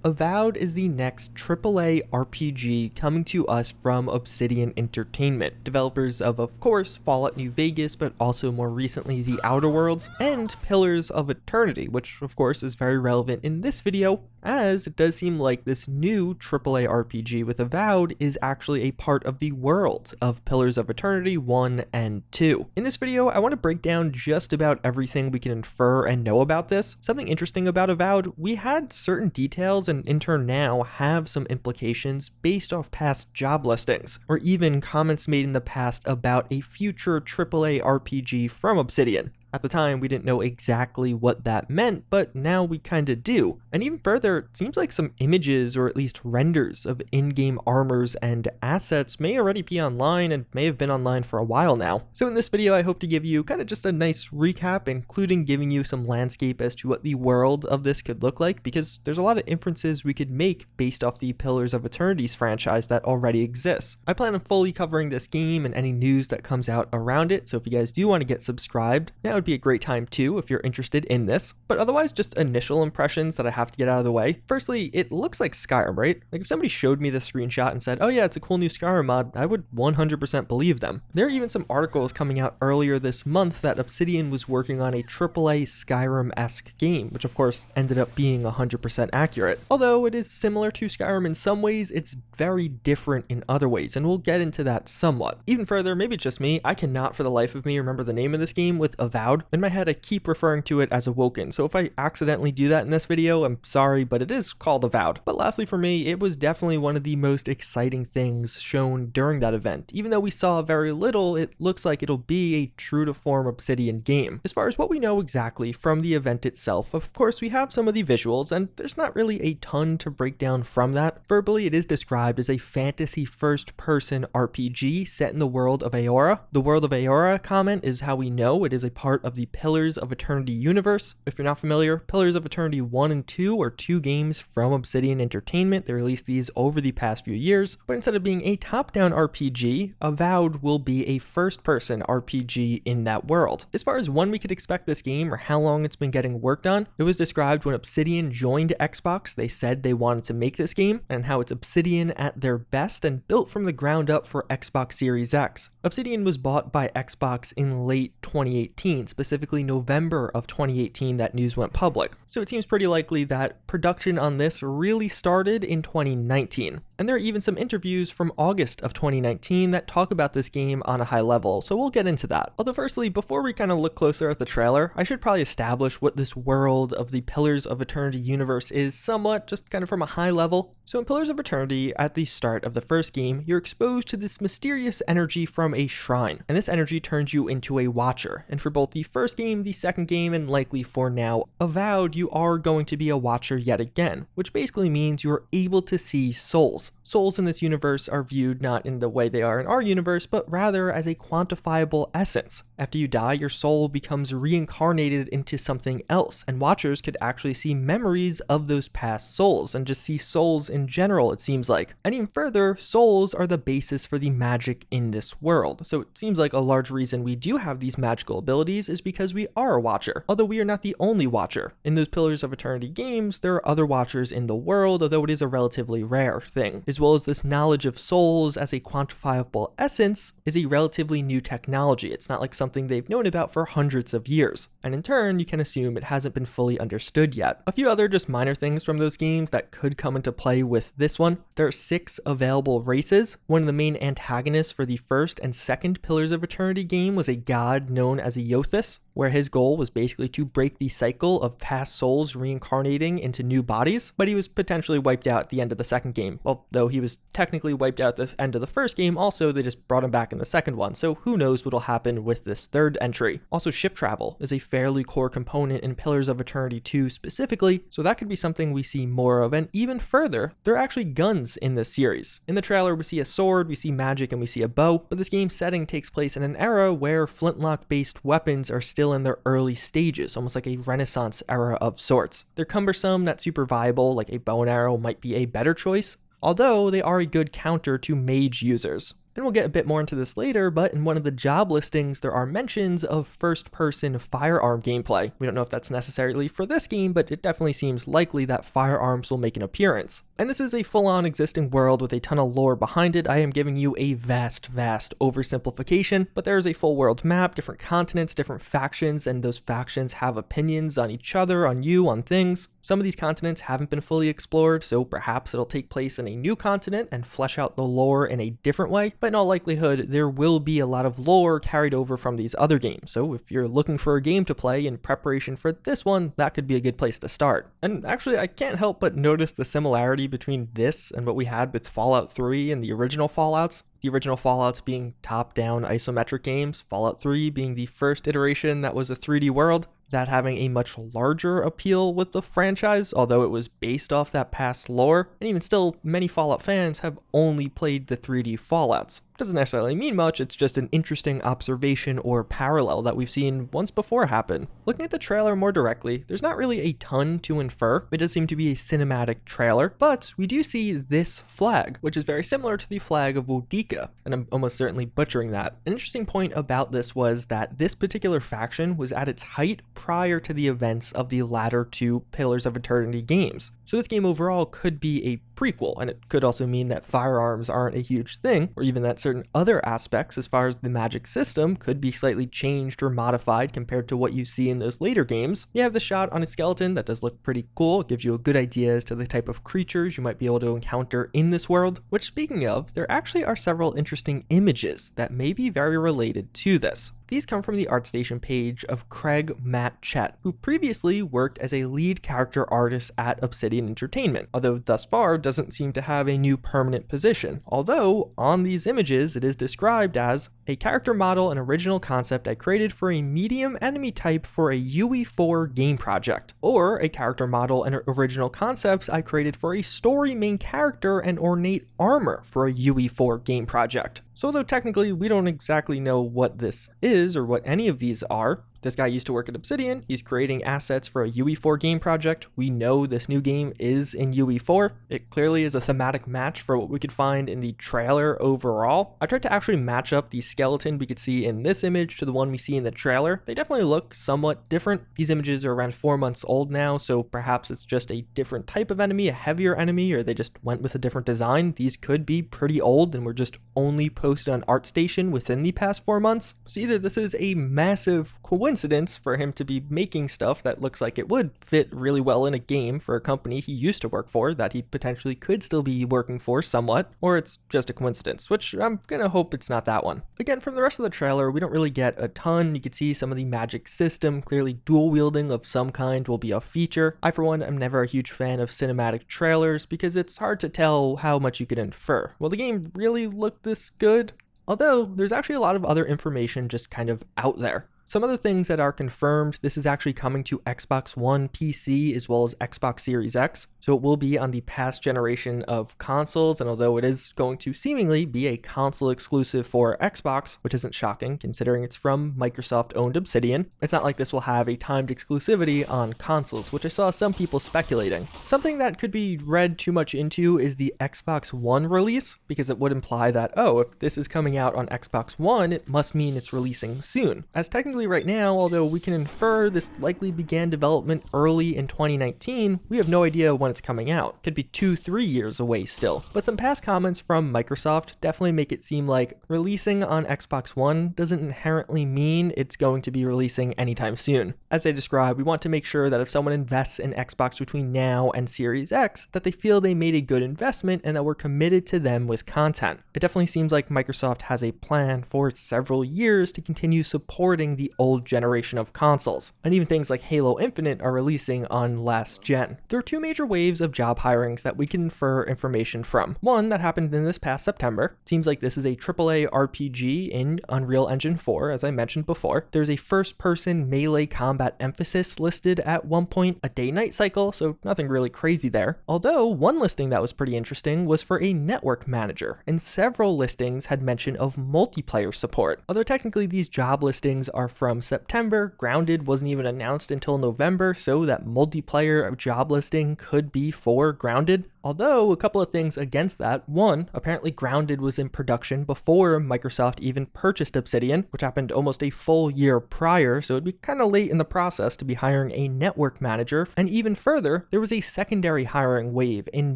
Avowed is the next AAA RPG coming to us from Obsidian Entertainment, developers of course, Fallout New Vegas, but also more recently The Outer Worlds, and Pillars of Eternity, which of course is very relevant in this video, as it does seem like this new AAA RPG with Avowed is actually a part of the world of Pillars of Eternity 1 and 2. In this video, I want to break down just about everything we can infer and know about this. Something interesting about Avowed, we had certain details and in turn now have some implications based off past job listings, or even comments made in the past about a future AAA RPG from Obsidian. At the time, we didn't know exactly what that meant, but now we kinda do. And even further, it seems like some images or at least renders of in-game armors and assets may already be online and may have been online for a while now. So in this video, I hope to give you kinda just a nice recap, including giving you some landscape as to what the world of this could look like, because there's a lot of inferences we could make based off the Pillars of Eternity's franchise that already exists. I plan on fully covering this game and any news that comes out around it, so if you guys do want to get subscribed, now would be a great time too if you're interested in this. But otherwise, just initial impressions that I have to get out of the way. Firstly, it looks like Skyrim, right? Like if somebody showed me the screenshot and said, oh yeah, it's a cool new Skyrim mod, I would 100% believe them. There are even some articles coming out earlier this month that Obsidian was working on a AAA Skyrim-esque game, which of course ended up being 100% accurate. Although it is similar to Skyrim in some ways, it's very different in other ways, and we'll get into that somewhat. Even further, maybe it's just me, I cannot for the life of me remember the name of this game with Avowed. In my head, I keep referring to it as Awoken, so if I accidentally do that in this video, I'm sorry, but it is called Avowed. But lastly for me, it was definitely one of the most exciting things shown during that event. Even though we saw very little, it looks like it'll be a true-to-form Obsidian game. As far as what we know exactly from the event itself, of course we have some of the visuals, and there's not really a ton to break down from that. Verbally, it is described as a fantasy first-person RPG set in the world of Eora. The world of Eora comment is how we know it is a part of the Pillars of Eternity universe. If you're not familiar, Pillars of Eternity 1 and 2 are two games from Obsidian Entertainment. They released these over the past few years, but instead of being a top-down RPG, Avowed will be a first-person RPG in that world. As far as when we could expect this game or how long it's been getting worked on, it was described when Obsidian joined Xbox, they said they wanted to make this game, and how it's Obsidian at their best and built from the ground up for Xbox Series X. Obsidian was bought by Xbox in late 2018, specifically November of 2018 that news went public. So it seems pretty likely that production on this really started in 2019. And there are even some interviews from August of 2019 that talk about this game on a high level, so we'll get into that. Although firstly, before we kind of look closer at the trailer, I should probably establish what this world of the Pillars of Eternity universe is somewhat, just kind of from a high level. So in Pillars of Eternity, at the start of the first game, you're exposed to this mysterious energy from a shrine, and this energy turns you into a Watcher. And for both the first game, the second game, and likely for now, Avowed, you are going to be a Watcher yet again, which basically means you're able to see souls. Souls in this universe are viewed not in the way they are in our universe, but rather as a quantifiable essence. After you die, your soul becomes reincarnated into something else, and Watchers could actually see memories of those past souls, and just see souls in general, it seems like. And even further, souls are the basis for the magic in this world, so it seems like a large reason we do have these magical abilities is because we are a Watcher, although we are not the only Watcher. In those Pillars of Eternity games, there are other Watchers in the world, although it is a relatively rare thing, as well as this knowledge of souls as a quantifiable essence is a relatively new technology. It's not like something they've known about for hundreds of years, and in turn, you can assume it hasn't been fully understood yet. A few other just minor things from those games that could come into play with this one. There are 6 available races. One of the main antagonists for the first and second Pillars of Eternity game was a god known as Eothas, where his goal was basically to break the cycle of past souls reincarnating into new bodies, but he was potentially wiped out at the end of the second game. Well, though he was technically wiped out at the end of the first game, also they just brought him back in the second one, so who knows what'll happen with this third entry. Also, ship travel is a fairly core component in Pillars of Eternity 2 specifically, so that could be something we see more of, and even further, there are actually guns in this series. In the trailer, we see a sword, we see magic, and we see a bow, but this game's setting takes place in an era where flintlock-based weapons are still in their early stages, almost like a Renaissance era of sorts. They're cumbersome, not super viable, like a bow and arrow might be a better choice, although they are a good counter to mage users. And we'll get a bit more into this later, but in one of the job listings, there are mentions of first-person firearm gameplay. We don't know if that's necessarily for this game, but it definitely seems likely that firearms will make an appearance. And this is a full-on existing world with a ton of lore behind it. I am giving you a vast oversimplification, but there is a full world map, different continents, different factions, and those factions have opinions on each other, on you, on things. Some of these continents haven't been fully explored, so perhaps it'll take place in a new continent and flesh out the lore in a different way, but in all likelihood, there will be a lot of lore carried over from these other games. So if you're looking for a game to play in preparation for this one, that could be a good place to start. And actually, I can't help but notice the similarity between this and what we had with Fallout 3 and the original Fallouts. The original Fallouts being top-down isometric games, Fallout 3 being the first iteration that was a 3D world, that having a much larger appeal with the franchise, although it was based off that past lore. And even still, many Fallout fans have only played the 3D Fallouts. Doesn't necessarily mean much, it's just an interesting observation or parallel that we've seen once before happen. Looking at the trailer more directly, there's not really a ton to infer. It does seem to be a cinematic trailer, but we do see this flag, which is very similar to the flag of Wodika, and I'm almost certainly butchering that. An interesting point about this was that this particular faction was at its height prior to the events of the latter two Pillars of Eternity games. So this game overall could be a prequel, and it could also mean that firearms aren't a huge thing, or even that certain other aspects as far as the magic system could be slightly changed or modified compared to what you see in those later games. You have the shot on a skeleton that does look pretty cool. It gives you a good idea as to the type of creatures you might be able to encounter in this world, which, speaking of, there actually are several interesting images that may be very related to this. These come from the ArtStation page of Craig Matchett, who previously worked as a lead character artist at Obsidian Entertainment, although thus far doesn't seem to have a new permanent position. Although, on these images, it is described as a character model and original concept I created for a medium enemy type for a UE4 game project, or a character model and original concepts I created for a story main character and ornate armor for a UE4 game project. So although technically we don't exactly know what this is or what any of these are, this guy used to work at Obsidian, he's creating assets for a UE4 game project. We know this new game is in UE4. It clearly is a thematic match for what we could find in the trailer overall. I tried to actually match up the skeleton we could see in this image to the one we see in the trailer. They definitely look somewhat different. These images are around 4 months old now, so perhaps it's just a different type of enemy, a heavier enemy, or they just went with a different design. These could be pretty old and were just only posted on ArtStation within the past 4 months. So either this is a massive coincidence for him to be making stuff that looks like it would fit really well in a game for a company he used to work for that he potentially could still be working for somewhat, or it's just a coincidence, which I'm gonna hope it's not that one. Again, from the rest of the trailer, we don't really get a ton. You can see some of the magic system, clearly dual wielding of some kind will be a feature. I, for one, am never a huge fan of cinematic trailers because it's hard to tell how much you can infer. Will the game really look this good? Although, there's actually a lot of other information just kind of out there. Some other things that are confirmed, this is actually coming to Xbox One, PC, as well as Xbox Series X, so it will be on the past generation of consoles, and although it is going to seemingly be a console exclusive for Xbox, which isn't shocking considering it's from Microsoft-owned Obsidian, it's not like this will have a timed exclusivity on consoles, which I saw some people speculating. Something that could be read too much into is the Xbox One release, because it would imply that, oh, if this is coming out on Xbox One, it must mean it's releasing soon. As technically right now, although we can infer this likely began development early in 2019, we have no idea when it's coming out. Could be 2-3 years away still. But some past comments from Microsoft definitely make it seem like releasing on Xbox One doesn't inherently mean it's going to be releasing anytime soon. As they describe, we want to make sure that if someone invests in Xbox between now and Series X, that they feel they made a good investment and that we're committed to them with content. It definitely seems like Microsoft has a plan for several years to continue supporting the old generation of consoles, and even things like Halo Infinite are releasing on last gen. There are two major waves of job hirings that we can infer information from. One that happened in this past September. Seems like this is a AAA RPG in Unreal Engine 4, as I mentioned before. There's a first-person melee combat emphasis listed at one point, a day-night cycle, so nothing really crazy there. Although, one listing that was pretty interesting was for a network manager, and several listings had mention of multiplayer support. Although technically these job listings are from September, Grounded wasn't even announced until November, so that multiplayer job listing could be for Grounded. Although a couple of things against that. One, apparently Grounded was in production before Microsoft even purchased Obsidian, which happened almost a full year prior, so it'd be kind of late in the process to be hiring a network manager. And even further, there was a secondary hiring wave in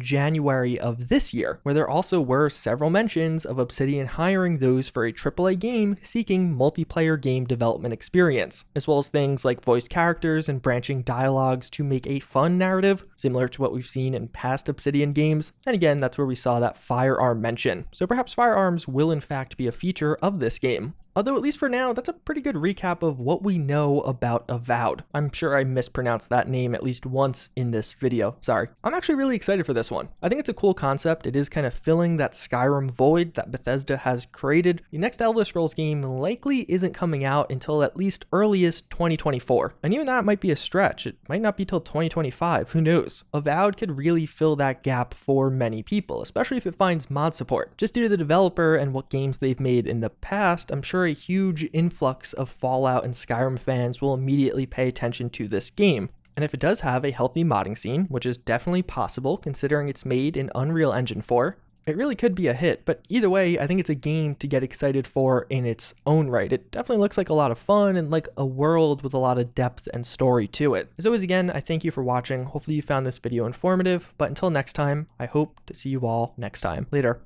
January of this year, where there also were several mentions of Obsidian hiring those for a AAA game seeking multiplayer game development experience, as well as things like voice characters and branching dialogues to make a fun narrative, similar to what we've seen in past Obsidian games. And again, that's where we saw that firearm mention. So perhaps firearms will in fact be a feature of this game. Although at least for now, that's a pretty good recap of what we know about Avowed. I'm sure I mispronounced that name at least once in this video, sorry. I'm actually really excited for this one. I think it's a cool concept. It is kind of filling that Skyrim void that Bethesda has created. The next Elder Scrolls game likely isn't coming out until at least earliest 2024. And even that might be a stretch. It might not be till 2025, who knows? Avowed could really fill that gap for many people, especially if it finds mod support. Just due to the developer and what games they've made in the past, I'm sure a huge influx of Fallout and Skyrim fans will immediately pay attention to this game. And if it does have a healthy modding scene, which is definitely possible considering it's made in Unreal Engine 4, it really could be a hit. But either way, I think it's a game to get excited for in its own right. It definitely looks like a lot of fun and like a world with a lot of depth and story to it. As always, again, I thank you for watching. Hopefully you found this video informative, but until next time, I hope to see you all next time. Later.